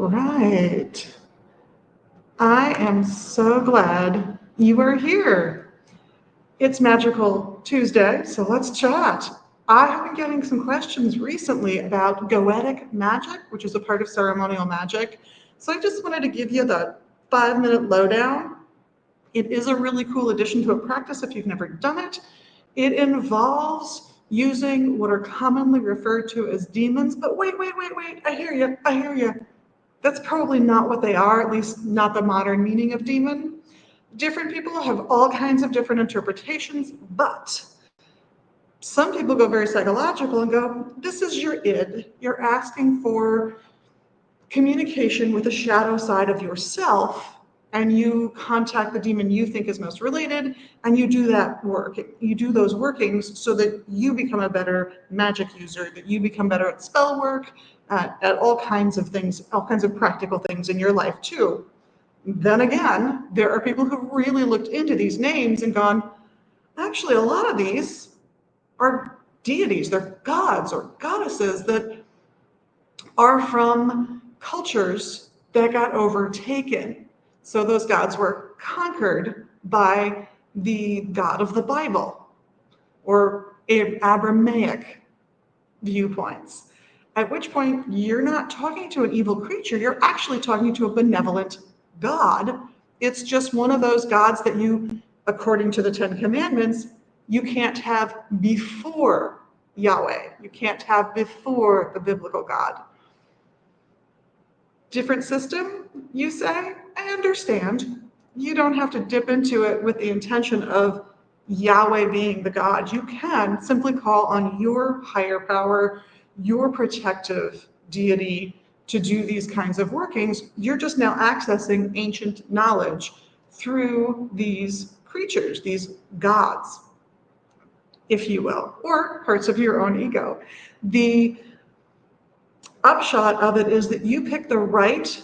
right. I am so glad you are here. It's Magical Tuesday, so let's chat. I have been getting some questions recently about Goetic magic, which is a part of ceremonial magic. So I just wanted to give you the 5-minute lowdown. It is a really cool addition to a practice if you've never done it. It involves using what are commonly referred to as demons, but wait, I hear you. That's probably not what they are, at least not the modern meaning of demon. Different people have all kinds of different interpretations, but some people go very psychological and go, this is your id. You're asking for communication with the shadow side of yourself, and you contact the demon you think is most related, and you do that work. You do those workings so that you become a better magic user, that you become better at spell work, at all kinds of things, all kinds of practical things in your life too. Then again, there are people who really looked into these names and gone, actually, a lot of these are deities, they're gods or goddesses that are from cultures that got overtaken. So those gods were conquered by the God of the Bible or Abrahamic viewpoints. At which point, you're not talking to an evil creature, you're actually talking to a benevolent God. It's just one of those gods that you, according to the Ten Commandments, you can't have before Yahweh. You can't have before the biblical God. Different system, you say? I understand. You don't have to dip into it with the intention of Yahweh being the God. You can simply call on your higher power, your protective deity to do these kinds of workings. You're just now accessing ancient knowledge through these creatures, these gods, if you will, or parts of your own ego. The upshot of it is that you pick the right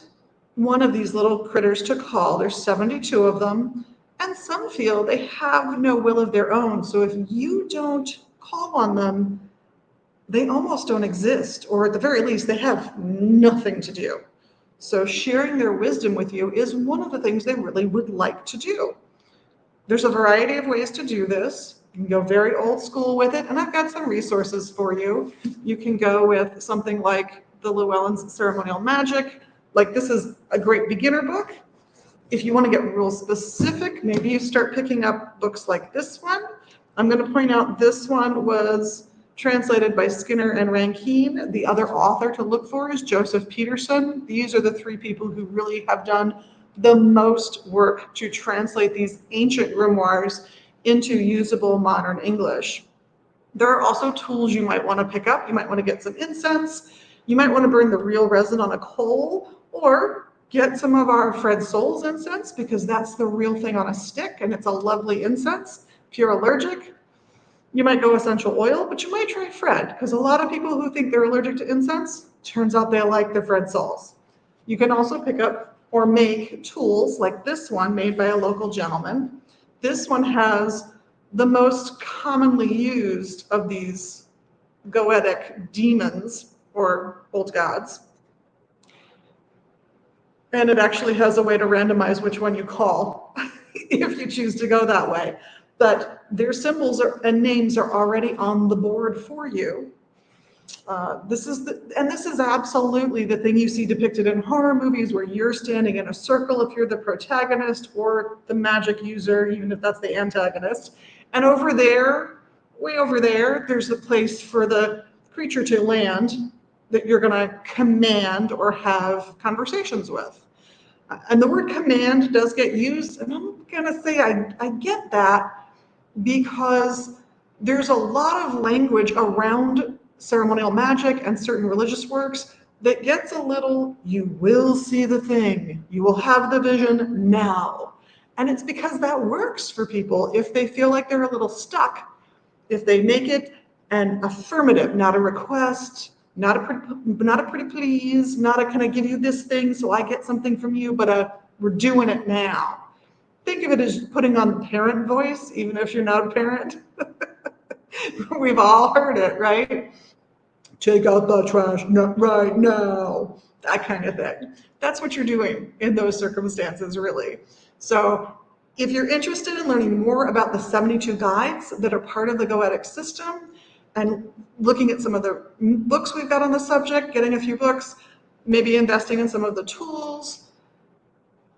one of these little critters to call. There's 72 of them, and some feel they have no will of their own. So if you don't call on them, they almost don't exist, or at the very least, they have nothing to do. So sharing their wisdom with you is one of the things they really would like to do. There's a variety of ways to do this. You can go very old school with it, and I've got some resources for you. You can go with something like the Llewellyn's Ceremonial Magic. Like, this is a great beginner book. If you want to get real specific, maybe you start picking up books like this one. I'm going to point out this one was translated by Skinner and Rankine. The other author to look for is Joseph Peterson. These are the three people who really have done the most work to translate these ancient grimoires into usable modern English. There are also tools you might want to pick up. You might want to get some incense. You might want to burn the real resin on a coal, or get some of our Fred Souls incense, because that's the real thing on a stick, and it's a lovely incense. If you're allergic, you might go essential oil, but you might try Fred, because a lot of people who think they're allergic to incense, turns out they like the Fred Souls. You can also pick up or make tools like this one made by a local gentleman. This one has the most commonly used of these Goetic demons or old gods. And it actually has a way to randomize which one you call if you choose to go that way. But their symbols and names are already on the board for you. This is absolutely the thing you see depicted in horror movies, where you're standing in a circle if you're the protagonist, or the magic user, even if that's the antagonist. And over there, way over there, there's a place for the creature to land that you're going to command or have conversations with. And the word command does get used, and I'm going to say I get that, because there's a lot of language around ceremonial magic and certain religious works that gets a little, you will see the thing, you will have the vision now. And it's because that works for people if they feel like they're a little stuck. If they make it an affirmative, not a request, not a pretty please, not a can I give you this thing so I get something from you, but we're doing it now. Think of it as putting on the parent voice, even if you're not a parent. We've all heard it, right? Take out the trash right now. that kind of thing. That's what you're doing in those circumstances, really. So if you're interested in learning more about the 72 guides that are part of the Goetic system and looking at some of the books we've got on the subject, getting a few books, maybe investing in some of the tools,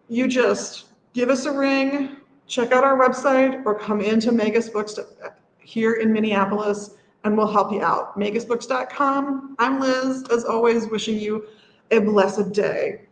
you just give us a ring, check out our website, or come into Magus Books here in Minneapolis, and we'll help you out. Magusbooks.com. I'm Liz, as always, wishing you a blessed day.